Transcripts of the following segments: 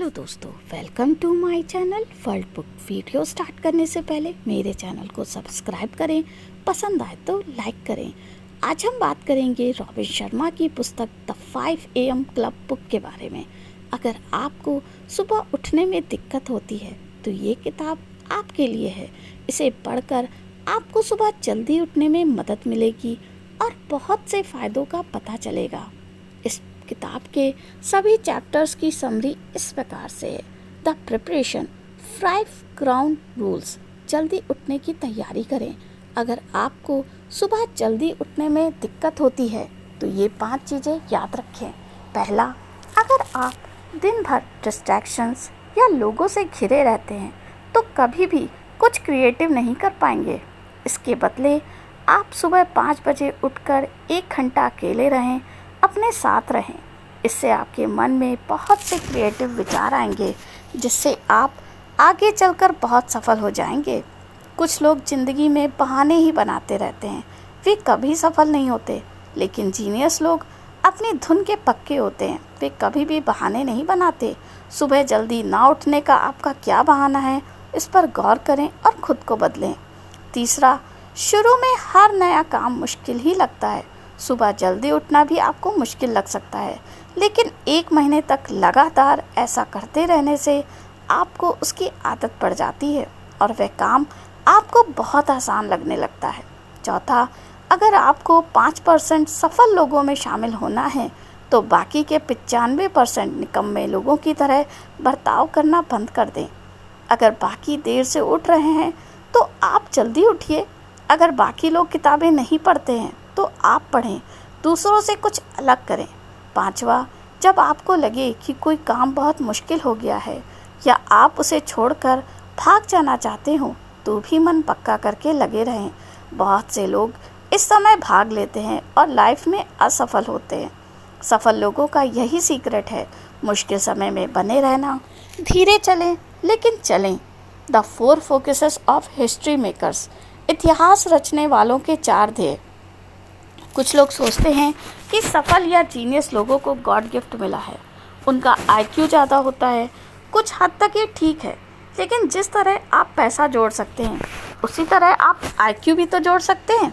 Hello दोस्तों, welcome to my channel world book. Video start करने से पहले मेरे चैनल को सब्सक्राइब करें, पसंद आए तो लाइक करें। आज हम बात करेंगे रॉबिन शर्मा की पुस्तक द 5 AM क्लब बुक के बारे में। अगर आपको सुबह उठने में दिक्कत होती है तो ये किताब आपके लिए है। इसे पढ़कर आपको सुबह जल्दी उठने में मदद मिलेगी और बहुत से फ़ायदों का पता चलेगा। इस किताब के सभी चैप्टर्स की समरी इस प्रकार से है। The preparation, 5 ground rules. जल्दी उठने की तैयारी करें। अगर आपको सुबह जल्दी उठने में दिक्कत होती है तो ये 5 चीज़ें याद रखें। पहला, अगर आप दिन भर डिस्ट्रैक्शंस या लोगों से घिरे रहते हैं तो कभी भी कुछ क्रिएटिव नहीं कर पाएंगे। इसके बदले आप सुबह 5 बजे उठकर 1 घंटा अकेले रहें, अपने साथ रहें। इससे आपके मन में बहुत से क्रिएटिव विचार आएंगे जिससे आप आगे चलकर बहुत सफल हो जाएंगे। कुछ लोग ज़िंदगी में बहाने ही बनाते रहते हैं, वे कभी सफल नहीं होते। लेकिन जीनियस लोग अपनी धुन के पक्के होते हैं, वे कभी भी बहाने नहीं बनाते। सुबह जल्दी ना उठने का आपका क्या बहाना है, इस पर गौर करें और खुद को बदलें। तीसरा, शुरू में हर नया काम मुश्किल ही लगता है। सुबह जल्दी उठना भी आपको मुश्किल लग सकता है, लेकिन 1 महीने तक लगातार ऐसा करते रहने से आपको उसकी आदत पड़ जाती है और वह काम आपको बहुत आसान लगने लगता है। चौथा, अगर आपको 5% सफल लोगों में शामिल होना है तो बाकी के 95% निकम्मे लोगों की तरह बर्ताव करना बंद कर दें। अगर बाकी देर से उठ रहे हैं तो आप जल्दी उठिए। अगर बाकी लोग किताबें नहीं पढ़ते हैं तो आप पढ़ें, दूसरों से कुछ अलग करें। पांचवा, जब आपको लगे कि कोई काम बहुत मुश्किल हो गया है या आप उसे छोड़कर भाग जाना चाहते हो तो भी मन पक्का करके लगे रहें। बहुत से लोग इस समय भाग लेते हैं और लाइफ में असफल होते हैं। सफल लोगों का यही सीक्रेट है, मुश्किल समय में बने रहना। धीरे चलें लेकिन चलें। The 4 focuses of history makers. इतिहास रचने वालों के 4 ध्येय। कुछ लोग सोचते हैं कि सफल या जीनियस लोगों को गॉड गिफ्ट मिला है, उनका IQ ज़्यादा होता है। कुछ हद तक ये ठीक है, लेकिन जिस तरह आप पैसा जोड़ सकते हैं उसी तरह आप IQ भी तो जोड़ सकते हैं।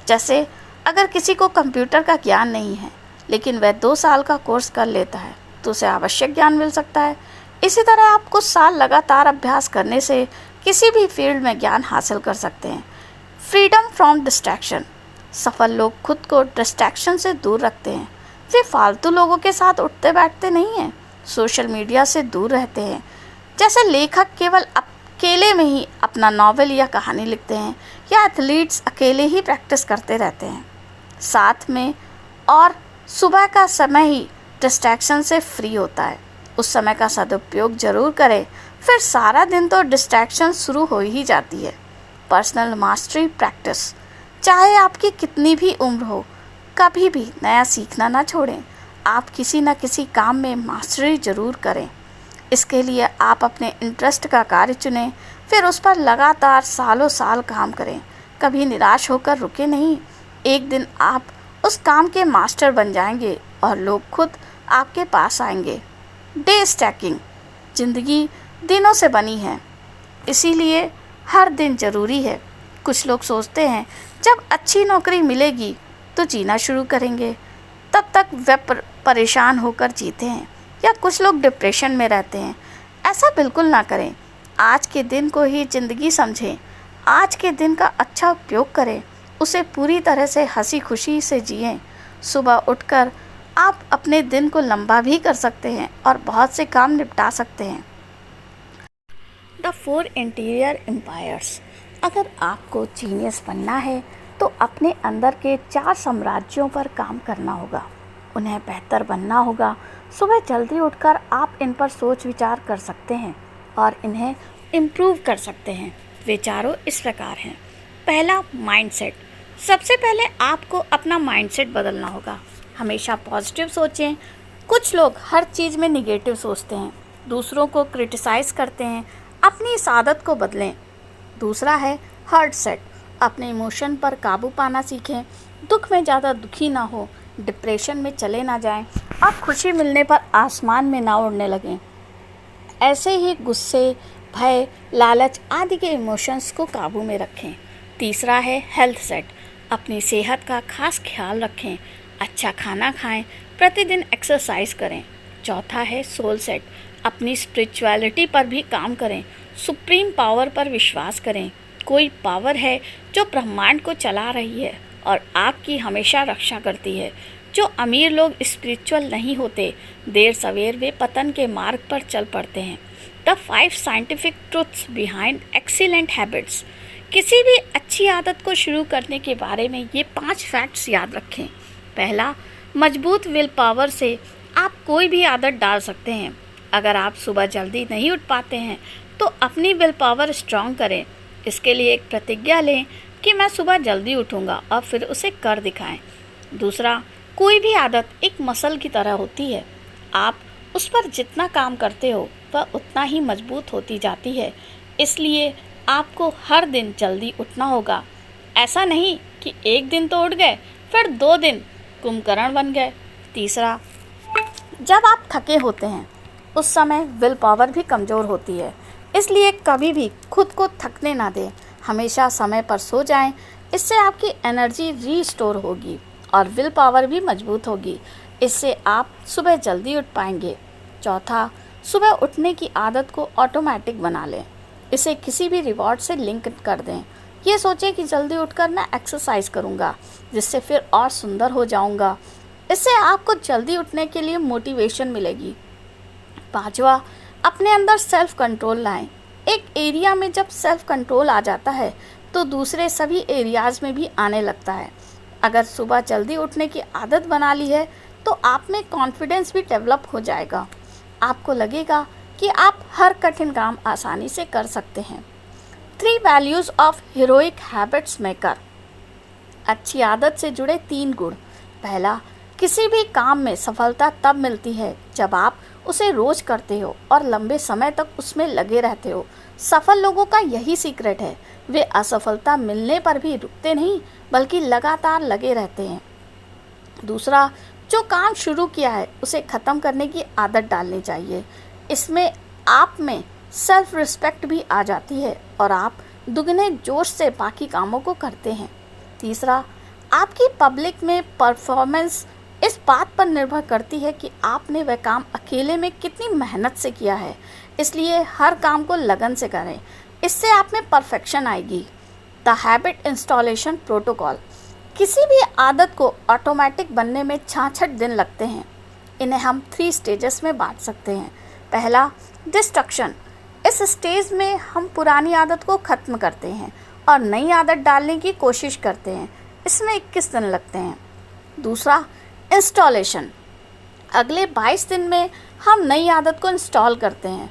जैसे अगर किसी को कंप्यूटर का ज्ञान नहीं है लेकिन वह 2 साल का कोर्स कर लेता है तो उसे आवश्यक ज्ञान मिल सकता है। इसी तरह आप कुछ साल लगातार अभ्यास करने से किसी भी फील्ड में ज्ञान हासिल कर सकते हैं। Freedom from distraction. सफल लोग खुद को डिस्ट्रैक्शन से दूर रखते हैं। वे फालतू लोगों के साथ उठते बैठते नहीं हैं, सोशल मीडिया से दूर रहते हैं। जैसे लेखक केवल अकेले में ही अपना नॉवेल या कहानी लिखते हैं या एथलीट्स अकेले ही प्रैक्टिस करते रहते हैं साथ में, और सुबह का समय ही डिस्ट्रैक्शन से फ्री होता है। उस समय का सदुपयोग जरूर करें, फिर सारा दिन तो डिस्ट्रैक्शन शुरू हो ही जाती है। Personal mastery practice. चाहे आपकी कितनी भी उम्र हो, कभी भी नया सीखना ना छोड़ें। आप किसी न किसी काम में मास्टरी ज़रूर करें। इसके लिए आप अपने इंटरेस्ट का कार्य चुनें, फिर उस पर लगातार सालों साल काम करें। कभी निराश होकर रुके नहीं। एक दिन आप उस काम के मास्टर बन जाएंगे और लोग खुद आपके पास आएंगे। Day stacking. ज़िंदगी दिनों से बनी है, इसीलिए हर दिन ज़रूरी है। कुछ लोग सोचते हैं जब अच्छी नौकरी मिलेगी तो जीना शुरू करेंगे, तब तक वे परेशान होकर जीते हैं। या कुछ लोग डिप्रेशन में रहते हैं। ऐसा बिल्कुल ना करें। आज के दिन को ही ज़िंदगी समझें। आज के दिन का अच्छा उपयोग करें, उसे पूरी तरह से हंसी खुशी से जिएं। सुबह उठकर आप अपने दिन को लंबा भी कर सकते हैं और बहुत से काम निपटा सकते हैं। The 4 interior empires. अगर आपको जीनियस बनना है तो अपने अंदर के 4 साम्राज्यों पर काम करना होगा, उन्हें बेहतर बनना होगा। सुबह जल्दी उठकर आप इन पर सोच विचार कर सकते हैं और इन्हें इम्प्रूव कर सकते हैं। वे चारों इस प्रकार हैं। पहला, माइंडसेट। सबसे पहले आपको अपना माइंडसेट बदलना होगा। हमेशा पॉजिटिव सोचें। कुछ लोग हर चीज़ में निगेटिव सोचते हैं, दूसरों को क्रिटिसाइज़ करते हैं। अपनी इस आदत को बदलें। दूसरा है हार्ट सेट। अपने इमोशन पर काबू पाना सीखें। दुख में ज़्यादा दुखी ना हो, डिप्रेशन में चले ना जाएं और खुशी मिलने पर आसमान में ना उड़ने लगें। ऐसे ही गुस्से, भय, लालच आदि के इमोशंस को काबू में रखें। तीसरा है हेल्थ सेट, अपनी सेहत का खास ख्याल रखें, अच्छा खाना खाएं, प्रतिदिन एक्सरसाइज करें। चौथा है सोल सेट, अपनी स्पिरिचुअलिटी पर भी काम करें, सुप्रीम पावर पर विश्वास करें। कोई पावर है जो ब्रह्मांड को चला रही है और आपकी हमेशा रक्षा करती है। जो अमीर लोग स्पिरिचुअल नहीं होते, देर सवेर वे पतन के मार्ग पर चल पड़ते हैं। The 5 scientific truths behind excellent habits. किसी भी अच्छी आदत को शुरू करने के बारे में ये 5 फैक्ट्स याद रखें। पहला, मजबूत विल पावर से आप कोई भी आदत डाल सकते हैं। अगर आप सुबह जल्दी नहीं उठ पाते हैं तो अपनी विल पावर स्ट्रांग करें। इसके लिए एक प्रतिज्ञा लें कि मैं सुबह जल्दी उठूंगा और फिर उसे कर दिखाएं। दूसरा, कोई भी आदत एक मसल की तरह होती है। आप उस पर जितना काम करते हो वह उतना ही मजबूत होती जाती है। इसलिए आपको हर दिन जल्दी उठना होगा। ऐसा नहीं कि एक दिन तो उठ गए फिर 2 दिन कुंभकर्ण बन गए। तीसरा, जब आप थके होते हैं उस समय विल पावर भी कमज़ोर होती है। इसलिए कभी भी खुद को थकने ना दें। हमेशा समय पर सो जाएं। इससे आपकी एनर्जी रीस्टोर होगी और विल पावर भी मजबूत होगी। इससे आप सुबह जल्दी उठ पाएंगे। चौथा, सुबह उठने की आदत को ऑटोमेटिक बना लें। इसे किसी भी रिवॉर्ड से लिंक कर दें। ये सोचें कि जल्दी उठकर मैं एक्सरसाइज करूँगा, जिससे फिर और सुंदर हो जाऊँगा। इससे आपको जल्दी उठने के लिए मोटिवेशन मिलेगी। पांचवा, अपने अंदर सेल्फ कंट्रोल लाएं। एक एरिया में जब सेल्फ कंट्रोल आ जाता है तो दूसरे सभी एरियाज़ में भी आने लगता है। अगर सुबह जल्दी उठने की आदत बना ली है तो आप में कॉन्फिडेंस भी डेवलप हो जाएगा। आपको लगेगा कि आप हर कठिन काम आसानी से कर सकते हैं। 3 values of heroic habits maker. अच्छी आदत से जुड़े 3 गुण। पहला, किसी भी काम में सफलता तब मिलती है जब आप उसे रोज करते हो और लंबे समय तक उसमें लगे रहते हो। सफल लोगों का यही सीक्रेट है। वे असफलता मिलने पर भी रुकते नहीं बल्कि लगातार लगे रहते हैं। दूसरा, जो काम शुरू किया है उसे ख़त्म करने की आदत डालनी चाहिए। इसमें आप में सेल्फ रिस्पेक्ट भी आ जाती है और आप दुगने जोश से बाकी कामों को करते हैं। तीसरा, आपकी पब्लिक में परफॉर्मेंस इस बात पर निर्भर करती है कि आपने वह काम अकेले में कितनी मेहनत से किया है। इसलिए हर काम को लगन से करें। इससे आप में परफेक्शन आएगी। The habit installation protocol. किसी भी आदत को ऑटोमेटिक बनने में 66 दिन लगते हैं। इन्हें हम 3 स्टेजेस में बांट सकते हैं। पहला, डिस्ट्रक्शन। इस स्टेज में हम पुरानी आदत को ख़त्म करते हैं और नई आदत डालने की कोशिश करते हैं। इसमें 21 दिन लगते हैं। दूसरा, इंस्टॉलेशन। अगले 22 दिन में हम नई आदत को इंस्टॉल करते हैं।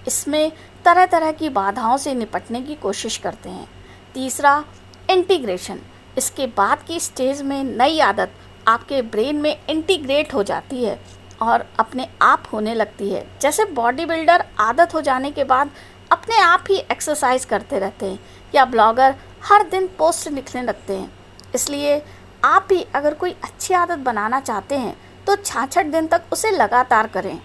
इसमें तरह तरह की बाधाओं से निपटने की कोशिश करते हैं। तीसरा, इंटीग्रेशन। इसके बाद की स्टेज में नई आदत आपके ब्रेन में इंटीग्रेट हो जाती है और अपने आप होने लगती है। जैसे बॉडी बिल्डर आदत हो जाने के बाद अपने आप ही एक्सरसाइज करते रहते हैं या ब्लॉगर हर दिन पोस्ट लिखने लगते हैं। इसलिए आप भी अगर कोई अच्छी आदत बनाना चाहते हैं तो 66 दिन तक उसे लगातार करें।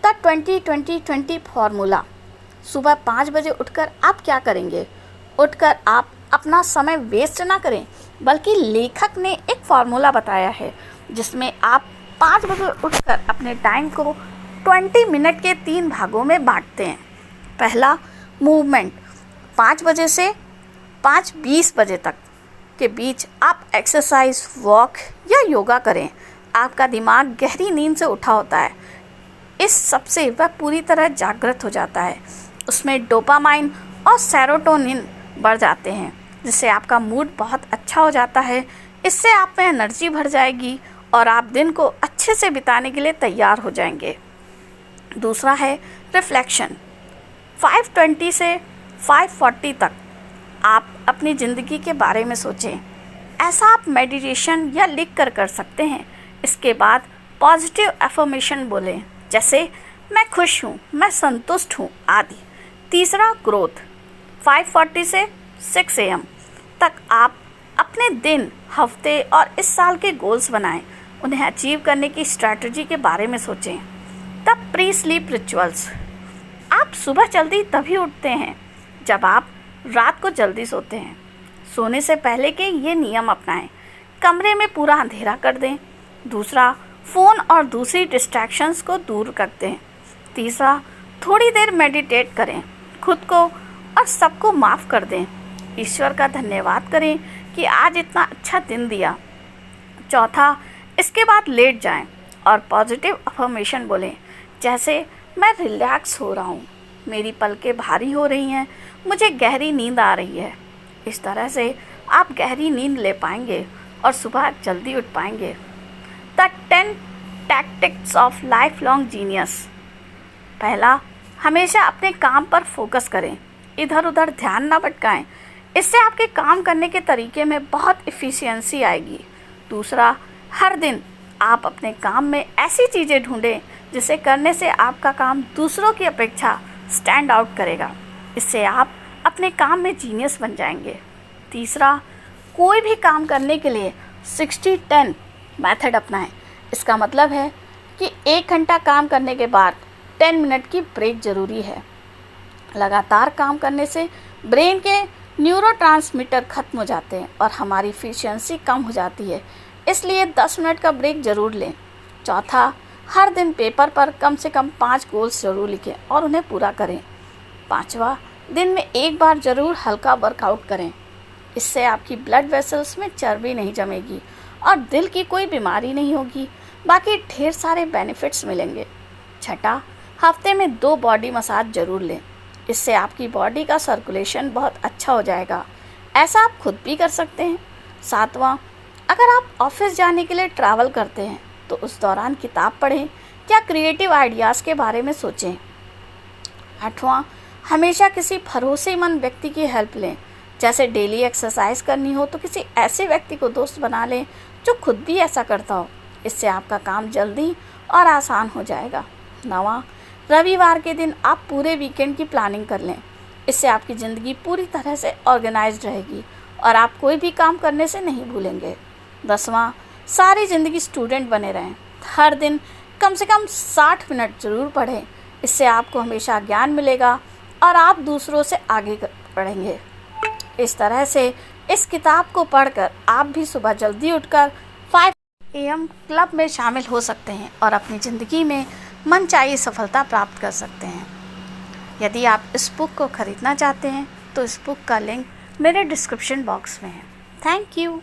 The 20-20-20 formula. सुबह 5 बजे उठकर आप क्या करेंगे? उठकर आप अपना समय वेस्ट ना करें, बल्कि लेखक ने एक फार्मूला बताया है जिसमें आप 5 बजे उठकर अपने टाइम को 20 मिनट के 3 भागों में बांटते हैं। पहला, मूवमेंट। 5 बजे से 5:20 बजे तक के बीच आप एक्सरसाइज, वॉक या योगा करें। आपका दिमाग गहरी नींद से उठा होता है। इस सबसे वह पूरी तरह जागृत हो जाता है। उसमें डोपामाइन और सेरोटोनिन बढ़ जाते हैं, जिससे आपका मूड बहुत अच्छा हो जाता है। इससे आप में एनर्जी भर जाएगी और आप दिन को अच्छे से बिताने के लिए तैयार हो जाएंगे। दूसरा है रिफ्लेक्शन। 5:20 से 5:40 तक आप अपनी ज़िंदगी के बारे में सोचें। ऐसा आप मेडिटेशन या लिख कर सकते हैं। इसके बाद पॉजिटिव एफर्मेशन बोलें, जैसे मैं खुश हूँ, मैं संतुष्ट हूँ आदि। तीसरा, ग्रोथ। 5:40 से 6 AM तक आप अपने दिन, हफ्ते और इस साल के गोल्स बनाएं। उन्हें अचीव करने की स्ट्रैटेजी के बारे में सोचें। तब प्री स्लीप रिचुअल्स। आप सुबह जल्दी तभी उठते हैं जब आप रात को जल्दी सोते हैं। सोने से पहले के ये नियम अपनाएं। कमरे में पूरा अंधेरा कर दें। दूसरा, फ़ोन और दूसरी डिस्ट्रैक्शंस को दूर कर दें। तीसरा, थोड़ी देर मेडिटेट करें। खुद को और सबको माफ़ कर दें। ईश्वर का धन्यवाद करें कि आज इतना अच्छा दिन दिया। चौथा, इसके बाद लेट जाएं और पॉजिटिव अफर्मेशन बोलें, जैसे मैं रिलैक्स हो रहा हूँ, मेरी पलकें भारी हो रही हैं, मुझे गहरी नींद आ रही है। इस तरह से आप गहरी नींद ले पाएंगे और सुबह जल्दी उठ पाएंगे। The 10 tactics of life long genius. पहला, हमेशा अपने काम पर फोकस करें, इधर उधर ध्यान ना भटकाएं। इससे आपके काम करने के तरीके में बहुत इफ़िशियंसी आएगी। दूसरा, हर दिन आप अपने काम में ऐसी चीज़ें ढूंढें जिसे करने से आपका काम दूसरों की अपेक्षा स्टैंड आउट करेगा। इससे आप अपने काम में जीनियस बन जाएंगे। तीसरा, कोई भी काम करने के लिए 60-10 मेथड अपनाएं। इसका मतलब है कि 1 घंटा काम करने के बाद 10 मिनट की ब्रेक ज़रूरी है। लगातार काम करने से ब्रेन के न्यूरोट्रांसमीटर खत्म हो जाते हैं और हमारी एफिशिएंसी कम हो जाती है, इसलिए 10 मिनट का ब्रेक ज़रूर लें। चौथा, हर दिन पेपर पर कम से कम 5 गोल्स ज़रूर लिखें और उन्हें पूरा करें। पाँचवा, दिन में 1 बार ज़रूर हल्का वर्कआउट करें। इससे आपकी ब्लड वेसल्स में चर्बी नहीं जमेगी और दिल की कोई बीमारी नहीं होगी। बाकी ढेर सारे बेनिफिट्स मिलेंगे। छठा, हफ्ते में 2 बॉडी मसाज ज़रूर लें। इससे आपकी बॉडी का सर्कुलेशन बहुत अच्छा हो जाएगा। ऐसा आप खुद भी कर सकते हैं। सातवां, अगर आप ऑफिस जाने के लिए ट्रैवल करते हैं तो उस दौरान किताब पढ़ें या क्रिएटिव आइडियाज़ के बारे में सोचें। आठवां, हमेशा किसी भरोसेमंद व्यक्ति की हेल्प लें। जैसे डेली एक्सरसाइज करनी हो तो किसी ऐसे व्यक्ति को दोस्त बना लें जो खुद भी ऐसा करता हो। इससे आपका काम जल्दी और आसान हो जाएगा। नवां, रविवार के दिन आप पूरे वीकेंड की प्लानिंग कर लें। इससे आपकी ज़िंदगी पूरी तरह से ऑर्गेनाइज्ड रहेगी और आप कोई भी काम करने से नहीं भूलेंगे। 10वां, सारी ज़िंदगी स्टूडेंट बने रहें। हर दिन कम से कम 60 मिनट ज़रूर पढ़ें। इससे आपको हमेशा ज्ञान मिलेगा और आप दूसरों से आगे बढ़ेंगे। इस तरह से इस किताब को पढ़कर आप भी सुबह जल्दी उठकर 5 AM क्लब में शामिल हो सकते हैं और अपनी ज़िंदगी में मनचाही सफलता प्राप्त कर सकते हैं। यदि आप इस बुक को ख़रीदना चाहते हैं तो इस बुक का लिंक मेरे डिस्क्रिप्शन बॉक्स में है। Thank you.